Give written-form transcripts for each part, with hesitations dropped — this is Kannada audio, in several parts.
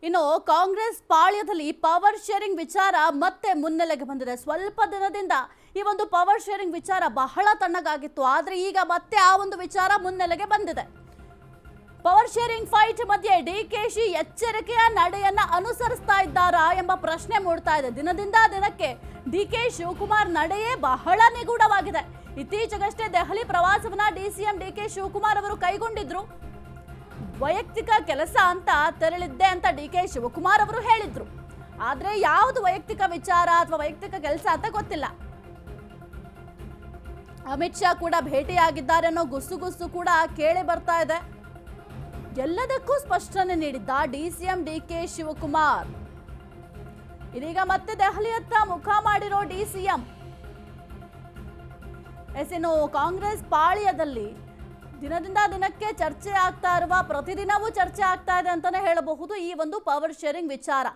ಇನ್ನು ಕಾಂಗ್ರೆಸ್ ಪಾಳ್ಯದಲ್ಲಿ ಪವರ್ ಶೇರಿಂಗ್ ವಿಚಾರ ಮತ್ತೆ ಮುನ್ನೆಲೆಗೆ ಬಂದಿದೆ. ಸ್ವಲ್ಪ ದಿನದಿಂದ ಈ ಒಂದು ಪವರ್ ಶೇರಿಂಗ್ ವಿಚಾರ ಬಹಳ ತಣ್ಣಗಾಗಿತ್ತು. ಆದರೆ ಈಗ ಮತ್ತೆ ಆ ಒಂದು ವಿಚಾರ ಮುನ್ನೆಲೆಗೆ ಬಂದಿದೆ. ಪವರ್ ಶೇರಿಂಗ್ ಫೈಟ್ ಮಧ್ಯೆ ಡಿಕೆಶಿ ಎಚ್ಚರಿಕೆಯ ನಡೆಯನ್ನ ಅನುಸರಿಸ್ತಾ ಇದ್ದಾರಾ ಎಂಬ ಪ್ರಶ್ನೆ ಮೂಡ್ತಾ ಇದೆ. ದಿನದಿಂದ ದಿನಕ್ಕೆ ಡಿಕೆ ಶಿವಕುಮಾರ್ ನಡೆಯೇ ಬಹಳ ನಿಗೂಢವಾಗಿದೆ. ಇತ್ತೀಚೆಗಷ್ಟೇ ದೆಹಲಿ ಪ್ರವಾಸವನ್ನ ಡಿಸಿಎಂ ಡಿಕೆ ಶಿವಕುಮಾರ್ ಅವರು ಕೈಗೊಂಡಿದ್ರು. ವೈಯಕ್ತಿಕ ಕೆಲಸ ಅಂತ ತೆರಳಿದ್ದೆ ಅಂತ ಡಿಕೆ ಶಿವಕುಮಾರ್ ಅವರು ಹೇಳಿದ್ರು. ಆದ್ರೆ ಯಾವುದು ವೈಯಕ್ತಿಕ ವಿಚಾರ ಅಥವಾ ವೈಯಕ್ತಿಕ ಕೆಲಸ ಅಂತ ಗೊತ್ತಿಲ್ಲ. ಅಮಿತ್ ಶಾ ಕೂಡ ಭೇಟಿಯಾಗಿದ್ದಾರೆ ಅನ್ನೋ ಗುಸುಗುಸು ಕೂಡ ಕೇಳಿ ಬರ್ತಾ ಇದೆ. ಎಲ್ಲದಕ್ಕೂ ಸ್ಪಷ್ಟನೆ ನೀಡಿದ್ದ ಡಿಸಿಎಂ ಡಿಕೆ ಶಿವಕುಮಾರ್ ಇದೀಗ ಮತ್ತೆ ದೆಹಲಿಯತ್ತ ಮುಖ ಮಾಡಿರೋ ಡಿಸಿಎಂ. ಇನ್ನು ಕಾಂಗ್ರೆಸ್ ಪಾಳ್ಯದಲ್ಲಿ ದಿನದಿಂದ ದಿನಕ್ಕೆ ಚರ್ಚೆ ಆಗ್ತಾ ಇರುವ, ಪ್ರತಿದಿನವೂ ಚರ್ಚೆ ಆಗ್ತಾ ಇದೆ ಅಂತಾನೆ ಹೇಳಬಹುದು ಈ ಒಂದು ಪವರ್ ಶೇರಿಂಗ್ ವಿಚಾರ.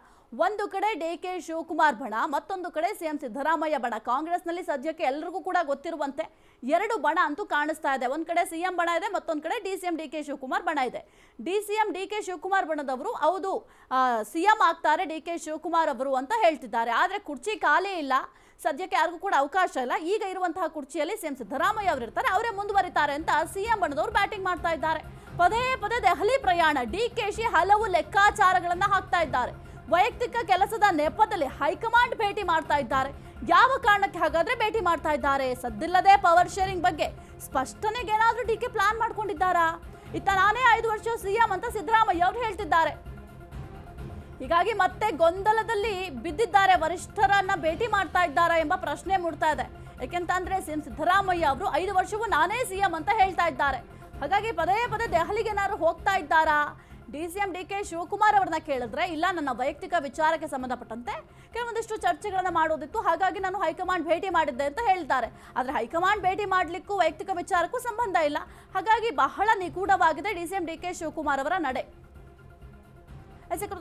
ಒಂದು ಕಡೆ ಡಿಕೆ ಶಿವಕುಮಾರ್ ಬಣ, ಮತ್ತೊಂದು ಕಡೆ ಸಿಎಂ ಸಿದ್ದರಾಮಯ್ಯ ಬಣ. ಕಾಂಗ್ರೆಸ್ನಲ್ಲಿ ಸದ್ಯಕ್ಕೆ ಎಲ್ಲರಿಗೂ ಕೂಡ ಗೊತ್ತಿರುವಂತೆ ಎರಡು ಬಣ ಅಂತೂ ಕಾಣಿಸ್ತಾ ಇದೆ. ಒಂದ್ ಕಡೆ ಸಿಎಂ ಬಣ ಇದೆ, ಮತ್ತೊಂದು ಕಡೆ ಡಿಸಿಎಂ ಡಿಕೆ ಶಿವಕುಮಾರ್ ಬಣ ಇದೆ. ಡಿಸಿಎಂ ಡಿಕೆ ಶಿವಕುಮಾರ್ ಬಣದವರು ಹೌದು ಸಿಎಂ ಆಗ್ತಾರೆ ಡಿಕೆ ಶಿವಕುಮಾರ್ ಅವರು ಅಂತ ಹೇಳ್ತಿದ್ದಾರೆ. ಆದ್ರೆ ಕುರ್ಚಿ ಖಾಲಿ ಇಲ್ಲ, ಸದ್ಯಕ್ಕೆ ಯಾರಿಗೂ ಕೂಡ ಅವಕಾಶ ಇಲ್ಲ. ಈಗ ಇರುವಂತಹ ಕುರ್ಚಿಯಲ್ಲಿ ಸಿಎಂ ಸಿದ್ದರಾಮಯ್ಯ ಅವರು ಇರ್ತಾರೆ, ಅವರೇ ಮುಂದುವರಿತಾರೆ ಅಂತ ಸಿಎಂ ಬಣದವರು ಬ್ಯಾಟಿಂಗ್ ಮಾಡ್ತಾ ಇದ್ದಾರೆ. ಪದೇ ಪದೇ ದೆಹಲಿ ಪ್ರಯಾಣ, ಡಿಕೆಶಿ ಹಲವು ಲೆಕ್ಕಾಚಾರಗಳನ್ನ ಹಾಕ್ತಾ ಇದ್ದಾರೆ. ವೈಯಕ್ತಿಕ ಕೆಲಸದ ನೆಪದಲ್ಲಿ ಹೈಕಮಾಂಡ್ ಭೇಟಿ ಮಾಡ್ತಾ ಇದ್ದಾರೆ. ಯಾವ ಕಾರಣಕ್ಕೆ ಹಾಗಾದ್ರೆ ಭೇಟಿ ಮಾಡ್ತಾ ಇದ್ದಾರೆ? ಸದ್ದಿಲ್ಲದೆ ಪವರ್ ಶೇರಿಂಗ್ ಬಗ್ಗೆ ಸ್ಪಷ್ಟನೆಗೆ ಏನಾದ್ರೂ ಡಿಕೆ ಪ್ಲಾನ್ ಮಾಡ್ಕೊಂಡಿದ್ದಾರಾ? ಇತ್ತ ನಾನೇ 5 ವರ್ಷ ಸಿಎಂ ಅಂತ ಸಿದ್ದರಾಮಯ್ಯ ಅವರು ಹೇಳ್ತಿದ್ದಾರೆ. ಹೀಗಾಗಿ ಮತ್ತೆ ಗೊಂದಲದಲ್ಲಿ ಬಿದ್ದಿದ್ದಾರೆ. ವರಿಷ್ಠರನ್ನ ಭೇಟಿ ಮಾಡ್ತಾ ಇದ್ದಾರಾ ಎಂಬ ಪ್ರಶ್ನೆ ಮೂಡ್ತಾ ಇದೆ. ಯಾಕೆಂತಂದ್ರೆ ಸಿಎಂ ಸಿದ್ದರಾಮಯ್ಯ ಅವರು 5 ವರ್ಷವೂ ನಾನೇ ಸಿಎಂ ಅಂತ ಹೇಳ್ತಾ ಇದ್ದಾರೆ. ಹಾಗಾಗಿ ಪದೇ ಪದೇ ದೆಹಲಿಗೆ ಏನಾದ್ರು ಹೋಗ್ತಾ ಇದ್ದಾರಾ? ಡಿಸಿಎಂ ಡಿಕೆ ಶಿವಕುಮಾರ್ ಅವರನ್ನ ಕೇಳಿದ್ರೆ, ಇಲ್ಲ ನನ್ನ ವೈಯಕ್ತಿಕ ವಿಚಾರಕ್ಕೆ ಸಂಬಂಧಪಟ್ಟಂತೆ ಕೆಲವೊಂದಿಷ್ಟು ಚರ್ಚೆಗಳನ್ನ ಮಾಡೋದಿತ್ತು, ಹಾಗಾಗಿ ನಾನು ಹೈಕಮಾಂಡ್ ಭೇಟಿ ಮಾಡಿದ್ದೆ ಅಂತ ಹೇಳ್ತಾರೆ. ಆದ್ರೆ ಹೈಕಮಾಂಡ್ ಭೇಟಿ ಮಾಡ್ಲಿಕ್ಕೂ ವೈಯಕ್ತಿಕ ವಿಚಾರಕ್ಕೂ ಸಂಬಂಧ ಇಲ್ಲ. ಹಾಗಾಗಿ ಬಹಳ ನಿಗೂಢವಾಗಿದೆ ಡಿಸಿಎಂ ಡಿಕೆ ಶಿವಕುಮಾರ್ ಅವರ ನಡೆ.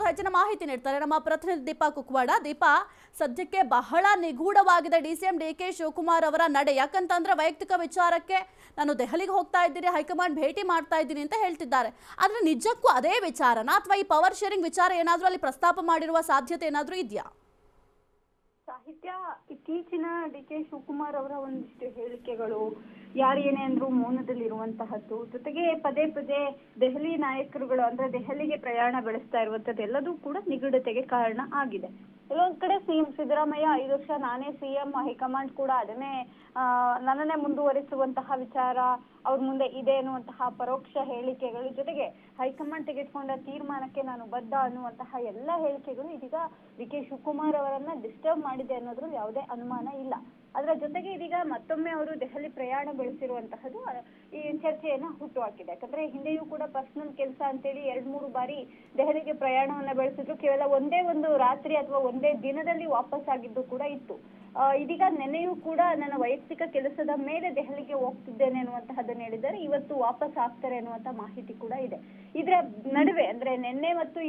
ಹೆಚ್ಚಿನ ಮಾಹಿತಿ ನೀಡ್ತಾರೆ ನಮ್ಮ ಪ್ರತಿನಿಧಿ ದೀಪಾ ಕುಕ್ವಾಡ. ದೀಪಾ, ಸದ್ಯಕ್ಕೆ ಬಹಳ ನಿಗೂಢವಾಗಿದೆ ಡಿಸಿಎಂ ಡಿಕೆ ಶಿವಕುಮಾರ್ ಅವರ ನಡೆ. ಯಾಕಂತಂದ್ರೆ ವೈಯಕ್ತಿಕ ವಿಚಾರಕ್ಕೆ ನಾನು ದೆಹಲಿಗೆ ಹೋಗ್ತಾ ಇದ್ದೀನಿ, ಹೈಕಮಾಂಡ್ ಭೇಟಿ ಮಾಡ್ತಾ ಇದ್ದೀನಿ ಅಂತ ಹೇಳ್ತಿದ್ದಾರೆ. ಆದ್ರೆ ನಿಜಕ್ಕೂ ಅದೇ ವಿಚಾರನಾ ಅಥವಾ ಈ ಪವರ್ ಶೇರಿಂಗ್ ವಿಚಾರ ಏನಾದ್ರೂ ಅಲ್ಲಿ ಪ್ರಸ್ತಾಪ ಮಾಡಿರುವ ಸಾಧ್ಯತೆ ಏನಾದ್ರೂ ಇದೆಯಾ? ಸಾಹಿತ್ಯ, ಇತ್ತೀಚಿನ ಡಿಕೆ ಶಿವಕುಮಾರ್ ಅವರ ಒಂದಿಷ್ಟು ಹೇಳಿಕೆಗಳು ಯಾರೇನೇ ಅಂದ್ರೂ ಮೌನದಲ್ಲಿರುವಂತಹದ್ದು, ಜೊತೆಗೆ ಪದೇ ಪದೇ ದೆಹಲಿ ನಾಯಕರುಗಳು ಅಂದ್ರೆ ದೆಹಲಿಗೆ ಪ್ರಯಾಣ ಬೆಳೆಸ್ತಾ ಇರುವಂತದ್ದು ಎಲ್ಲದೂ ಕೂಡ ನಿಗೂಢತೆಗೆ ಕಾರಣ ಆಗಿದೆ. ಎಲ್ಲೊಂದ್ ಕಡೆ ಸಿಎಂ ಸಿದ್ದರಾಮಯ್ಯ 5 ವರ್ಷ ನಾನೇ ಸಿಎಂ, ಹೈಕಮಾಂಡ್ ಕೂಡ ಅದನ್ನೇ ನನ್ನನ್ನೇ ಮುಂದುವರಿಸುವಂತಹ ವಿಚಾರ ಅವ್ರ ಮುಂದೆ ಇದೆ ಅನ್ನುವಂತಹ ಪರೋಕ್ಷ ಹೇಳಿಕೆಗಳು, ಜೊತೆಗೆ ಹೈಕಮಾಂಡ್ ತೆಗೆದುಕೊಂಡ ತೀರ್ಮಾನಕ್ಕೆ ನಾನು ಬದ್ಧ ಅನ್ನುವಂತಹ ಎಲ್ಲ ಹೇಳಿಕೆಗಳು ಇದೀಗ ಡಿಕೆ ಶಿವಕುಮಾರ್ ಅವರನ್ನ ಡಿಸ್ಟರ್ಬ್ ಮಾಡಿದೆ ಅನ್ನೋದ್ರಲ್ಲಿ ಯಾವುದೇ ಅನುಮಾನ ಇಲ್ಲ. ಅದರ ಜೊತೆಗೆ ಇದೀಗ ಮತ್ತೊಮ್ಮೆ ಅವರು ದೆಹಲಿ ಪ್ರಯಾಣ ಬೆಳೆಸಿರುವಂತಹದ್ದು ಈ ಚರ್ಚೆಯನ್ನ ಹುಟ್ಟುಹಾಕಿದೆ. ಯಾಕಂದ್ರೆ ಹಿಂದೆಯೂ ಕೂಡ ಪರ್ಸನಲ್ ಕೆಲಸ ಅಂತೇಳಿ 2-3 ಬಾರಿ ದೆಹಲಿಗೆ ಪ್ರಯಾಣವನ್ನ ಬೆಳೆಸಿದ್ರು. ಕೇವಲ ಒಂದೇ ಒಂದು ರಾತ್ರಿ ಅಥವಾ ಒಂದೇ ದಿನದಲ್ಲಿ ವಾಪಸ್ ಆಗಿದ್ದು ಕೂಡ ಇತ್ತು. ಇದೀಗ ನೆನ್ನೆಯೂ ಕೂಡ ನನ್ನ ವೈಯಕ್ತಿಕ ಕೆಲಸದ ಮೇಲೆ ದೆಹಲಿಗೆ ಹೋಗ್ತಿದ್ದೇನೆ ಅನ್ನುವಂತಹದ್ದನ್ನು ಹೇಳಿದ್ದಾರೆ. ಇವತ್ತು ವಾಪಸ್ ಆಗ್ತಾರೆ ಅನ್ನುವಂತ ಮಾಹಿತಿ ಕೂಡ ಇದೆ. ಇದರ ನಡುವೆ ಅಂದ್ರೆ ನಿನ್ನೆ ಮತ್ತು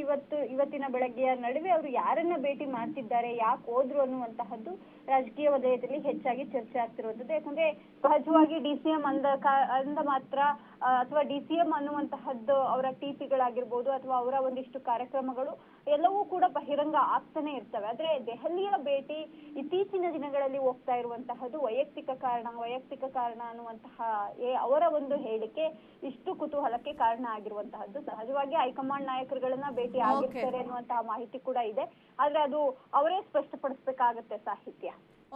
ಇವತ್ತಿನ ಬೆಳಗ್ಗೆಯ ನಡುವೆ ಅವರು ಯಾರನ್ನ ಭೇಟಿ ಮಾಡ್ತಿದ್ದಾರೆ, ಯಾಕೆ ಹೋದ್ರು ಅನ್ನುವಂತಹದ್ದು ರಾಜಕೀಯ ವಲಯದಲ್ಲಿ ಹೆಚ್ಚಾಗಿ ಚರ್ಚೆ ಆಗ್ತಿರುವಂತದ್ದು. ಯಾಕಂದ್ರೆ ಸಹಜವಾಗಿ ಡಿಸಿಎಂ ಅಂದ ಮಾತ್ರ ಅಥವಾ ಡಿಸಿಎಂ ಅನ್ನುವಂತಹದ್ದು ಅವರ ಟೀಪಿಗಳಾಗಿರ್ಬೋದು ಅಥವಾ ಅವರ ಒಂದಿಷ್ಟು ಕಾರ್ಯಕ್ರಮಗಳು ಎಲ್ಲವೂ ಕೂಡ ಬಹಿರಂಗ ಆಗ್ತಾನೆ ಇರ್ತವೆ. ಆದ್ರೆ ದೆಹಲಿಯ ಭೇಟಿ ಇತ್ತೀಚಿನ ದಿನಗಳಲ್ಲಿ ಹೋಗ್ತಾ ಇರುವಂತಹದ್ದು ವೈಯಕ್ತಿಕ ಕಾರಣ ಅನ್ನುವಂತಹ ಅವರ ಒಂದು ಹೇಳಿಕೆ ಇಷ್ಟು ಕುತೂಹಲಕ್ಕೆ ಕಾರಣ ಆಗಿರುವಂತಹದ್ದು. ಸಹಜವಾಗಿ ಹೈಕಮಾಂಡ್ ನಾಯಕರುಗಳನ್ನ ಭೇಟಿ ಆಗಿರ್ತಾರೆ ಅನ್ನುವಂತಹ ಮಾಹಿತಿ ಕೂಡ ಇದೆ. ಆದ್ರೆ ಅದು ಅವರೇ ಸ್ಪಷ್ಟಪಡಿಸಬೇಕಾಗತ್ತೆ ಸಾಹಿತ್ಯ.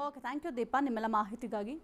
ಓಕೆ, ಥ್ಯಾಂಕ್ ಯು ದೀಪಾ ನಿಮ್ಮೆಲ್ಲ ಮಾಹಿತಿಗಾಗಿ.